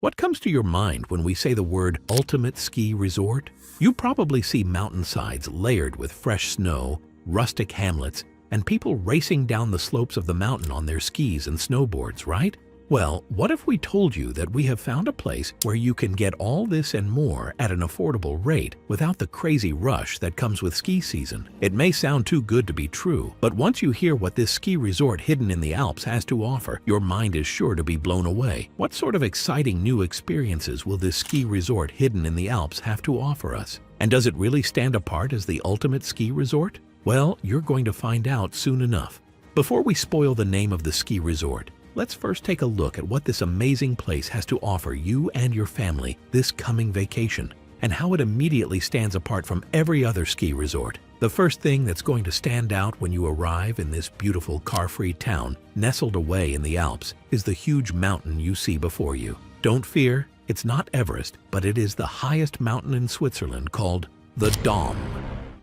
What comes to your mind when we say the word ultimate ski resort? You probably see mountainsides layered with fresh snow, rustic hamlets, and people racing down the slopes of the mountain on their skis and snowboards, right? Well, what if we told you that we have found a place where you can get all this and more at an affordable rate without the crazy rush that comes with ski season? It may sound too good to be true, but once you hear what this ski resort hidden in the Alps has to offer, your mind is sure to be blown away. What sort of exciting new experiences will this ski resort hidden in the Alps have to offer us? And does it really stand apart as the ultimate ski resort? Well, you're going to find out soon enough. Before we spoil the name of the ski resort, let's first take a look at what this amazing place has to offer you and your family this coming vacation, and how it immediately stands apart from every other ski resort. The first thing that's going to stand out when you arrive in this beautiful car-free town, nestled away in the Alps, is the huge mountain you see before you. Don't fear, it's not Everest, but it is the highest mountain in Switzerland, called the Dom.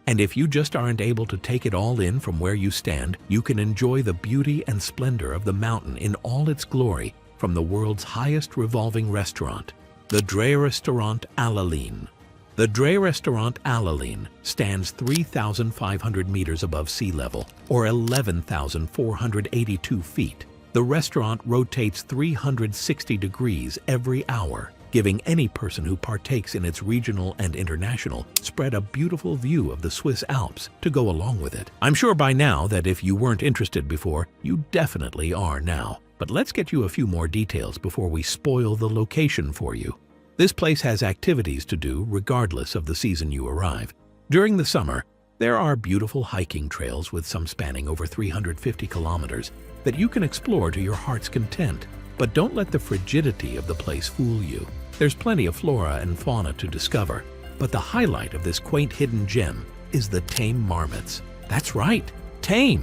And if you just aren't able to take it all in from where you stand, you can enjoy the beauty and splendor of the mountain in all its glory from the world's highest revolving restaurant, the Drehrestaurant Allalin. The Drehrestaurant Allalin stands 3,500 meters above sea level, or 11,482 feet. The restaurant rotates 360 degrees every hour, giving any person who partakes in its regional and international spread a beautiful view of the Swiss Alps to go along with it. I'm sure by now that if you weren't interested before, you definitely are now. But let's get you a few more details before we spoil the location for you. This place has activities to do regardless of the season you arrive. During the summer, there are beautiful hiking trails with some spanning over 350 kilometers that you can explore to your heart's content. But don't let the frigidity of the place fool you. There's plenty of flora and fauna to discover, but the highlight of this quaint hidden gem is the tame marmots. That's right, tame!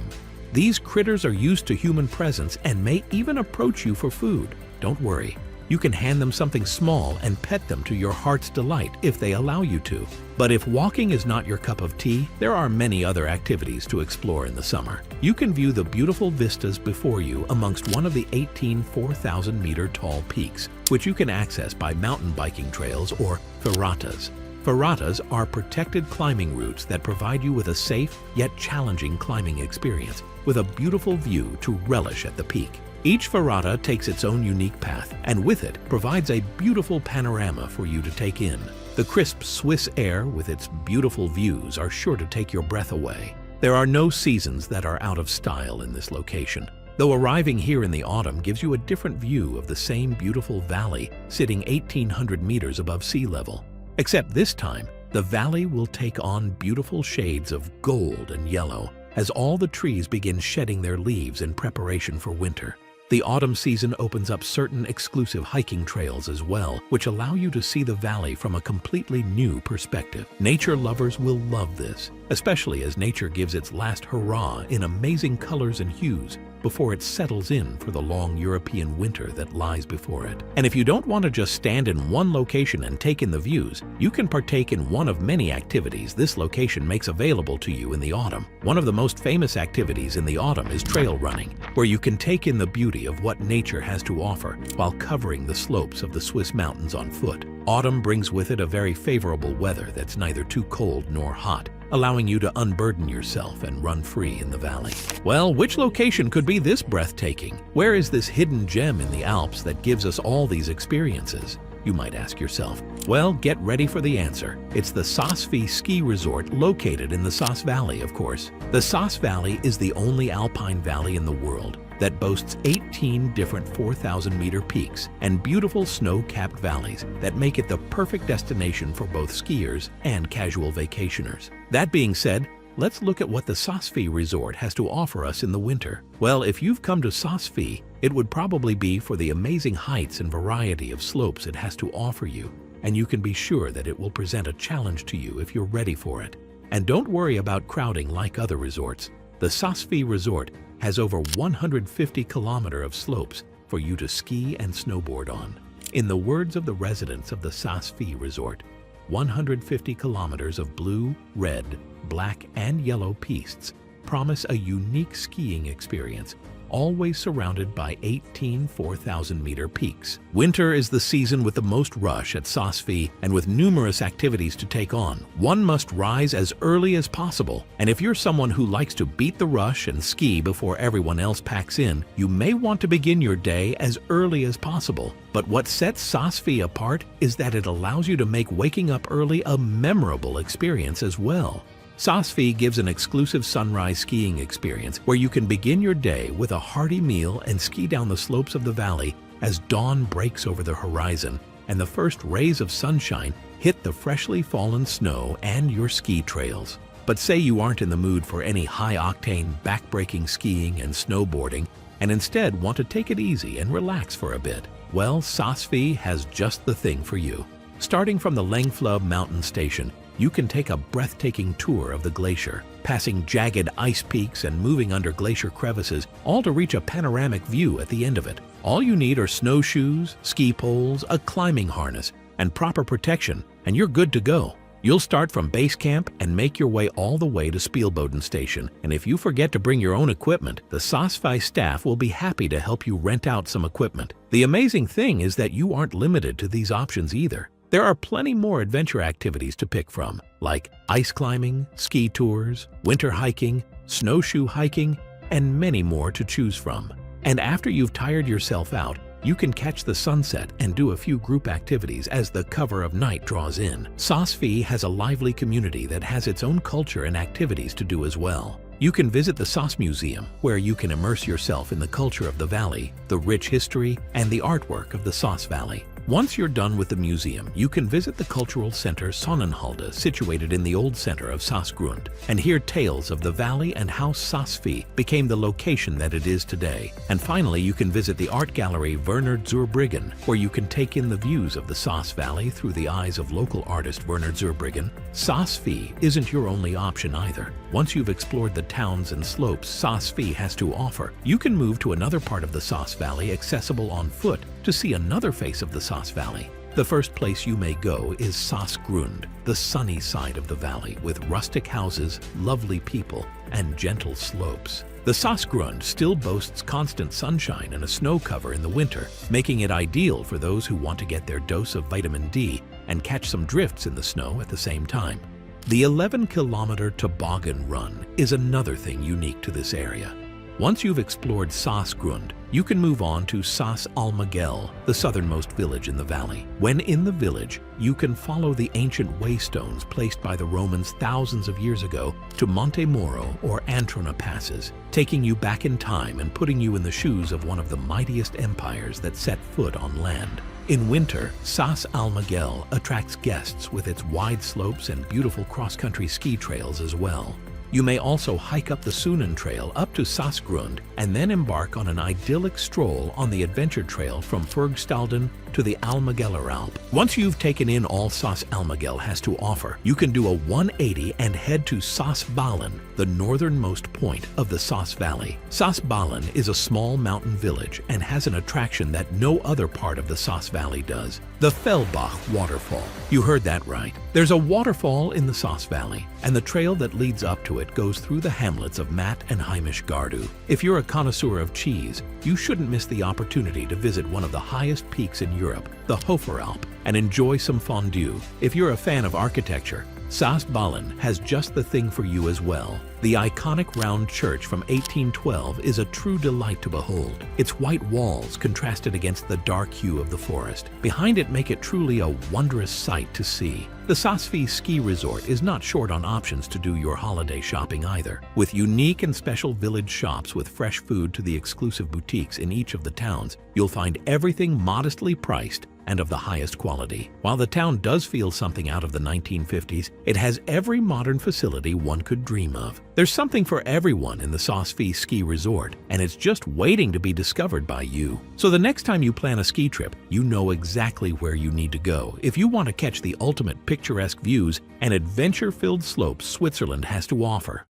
These critters are used to human presence and may even approach you for food. Don't worry, you can hand them something small and pet them to your heart's delight if they allow you to. But if walking is not your cup of tea, there are many other activities to explore in the summer. You can view the beautiful vistas before you amongst one of the 18 4,000-meter tall peaks, which you can access by mountain biking trails or ferratas. Ferratas are protected climbing routes that provide you with a safe yet challenging climbing experience with a beautiful view to relish at the peak. Each ferrata takes its own unique path, and with it provides a beautiful panorama for you to take in. The crisp Swiss air with its beautiful views are sure to take your breath away. There are no seasons that are out of style in this location, though arriving here in the autumn gives you a different view of the same beautiful valley sitting 1,800 meters above sea level. Except this time, the valley will take on beautiful shades of gold and yellow as all the trees begin shedding their leaves in preparation for winter. The autumn season opens up certain exclusive hiking trails as well, which allow you to see the valley from a completely new perspective. Nature lovers will love this, especially as nature gives its last hurrah in amazing colors and hues before it settles in for the long European winter that lies before it. And if you don't want to just stand in one location and take in the views, you can partake in one of many activities this location makes available to you in the autumn. One of the most famous activities in the autumn is trail running, where you can take in the beauty of what nature has to offer while covering the slopes of the Swiss mountains on foot. Autumn brings with it a very favorable weather that's neither too cold nor hot, allowing you to unburden yourself and run free in the valley. Well, which location could be this breathtaking? Where is this hidden gem in the Alps that gives us all these experiences? You might ask yourself. Well, get ready for the answer. It's the Saas-Fee ski resort located in the Saas Valley, of course. The Saas Valley is the only alpine valley in the world that boasts 18 different 4,000-meter peaks and beautiful snow-capped valleys that make it the perfect destination for both skiers and casual vacationers. That being said, let's look at what the Saas-Fee resort has to offer us in the winter. Well, if you've come to Saas-Fee, it would probably be for the amazing heights and variety of slopes it has to offer you, and you can be sure that it will present a challenge to you if you're ready for it. And don't worry about crowding like other resorts. The Saas-Fee resort has over 150 kilometers of slopes for you to ski and snowboard on. In the words of the residents of the Saas-Fee resort, 150 kilometers of blue, red, black, and yellow pistes promise a unique skiing experience, always surrounded by 18 4,000-meter peaks. Winter is the season with the most rush at Sosfy, and with numerous activities to take on, one must rise as early as possible. And if you're someone who likes to beat the rush and ski before everyone else packs in, you may want to begin your day as early as possible. But what sets Sosfy apart is that it allows you to make waking up early a memorable experience as well. Sosfy gives an exclusive sunrise skiing experience where you can begin your day with a hearty meal and ski down the slopes of the valley as dawn breaks over the horizon and the first rays of sunshine hit the freshly fallen snow and your ski trails. But say you aren't in the mood for any high-octane, back-breaking skiing and snowboarding and instead want to take it easy and relax for a bit. Well, Sosfy has just the thing for you. Starting from the Lengflub mountain station, you can take a breathtaking tour of the glacier, passing jagged ice peaks and moving under glacier crevices, all to reach a panoramic view at the end of it. All you need are snowshoes, ski poles, a climbing harness, and proper protection, and you're good to go. You'll start from base camp and make your way all the way to Spielboden Station, and if you forget to bring your own equipment, the Sosfy staff will be happy to help you rent out some equipment. The amazing thing is that you aren't limited to these options either. There are plenty more adventure activities to pick from, like ice climbing, ski tours, winter hiking, snowshoe hiking, and many more to choose from. And after you've tired yourself out, you can catch the sunset and do a few group activities as the cover of night draws in. Sosfy has a lively community that has its own culture and activities to do as well. You can visit the Sos Museum, where you can immerse yourself in the culture of the valley, the rich history, and the artwork of the Sos Valley. Once you're done with the museum, you can visit the cultural center Sonnenhalde, situated in the old center of Sosgrund, and hear tales of the valley and how Sosfy became the location that it is today. And finally, you can visit the art gallery Werner Zurbriggen, where you can take in the views of the Sos Valley through the eyes of local artist Werner Zurbriggen. Sosfy isn't your only option either. Once you've explored the towns and slopes Sosfy has to offer, you can move to another part of the Sos Valley accessible on foot to see another face of the Sos Valley. The first place you may go is Sosgrund, the sunny side of the valley with rustic houses, lovely people, and gentle slopes. The Sosgrund still boasts constant sunshine and a snow cover in the winter, making it ideal for those who want to get their dose of vitamin D and catch some drifts in the snow at the same time. The 11-kilometer toboggan run is another thing unique to this area. Once you've explored Sosgrund, you can move on to Sos Almagell, the southernmost village in the valley. When in the village, you can follow the ancient waystones placed by the Romans thousands of years ago to Monte Moro or Antrona passes, taking you back in time and putting you in the shoes of one of the mightiest empires that set foot on land. In winter, Sos Almagell attracts guests with its wide slopes and beautiful cross-country ski trails as well. You may also hike up the Sunen Trail up to Sosgrund and then embark on an idyllic stroll on the adventure trail from Furgstalden to the Almagelleralp. Once you've taken in all Sos Almagell has to offer, you can do a 180 and head to Sosballen, the northernmost point of the Sos Valley. Sosballen is a small mountain village and has an attraction that no other part of the Sos Valley does: the Fellbach waterfall. You heard that right. There's a waterfall in the Sos Valley, and the trail that leads up to it goes through the hamlets of Matt and Heimisch Gardu. If you're a connoisseur of cheese, you shouldn't miss the opportunity to visit one of the highest peaks in Europe, the Hoferalp, and enjoy some fondue. If you're a fan of architecture, Sosballen has just the thing for you as well. The iconic round church from 1812 is a true delight to behold. Its white walls contrasted against the dark hue of the forest behind it make it truly a wondrous sight to see. The Sosfy ski resort is not short on options to do your holiday shopping either. With unique and special village shops with fresh food to the exclusive boutiques in each of the towns, you'll find everything modestly priced and of the highest quality. While the town does feel something out of the 1950s, it has every modern facility one could dream of. There's something for everyone in the Sosfy ski resort, and it's just waiting to be discovered by you. So the next time you plan a ski trip, you know exactly where you need to go if you want to catch the ultimate picturesque views and adventure-filled slopes Switzerland has to offer.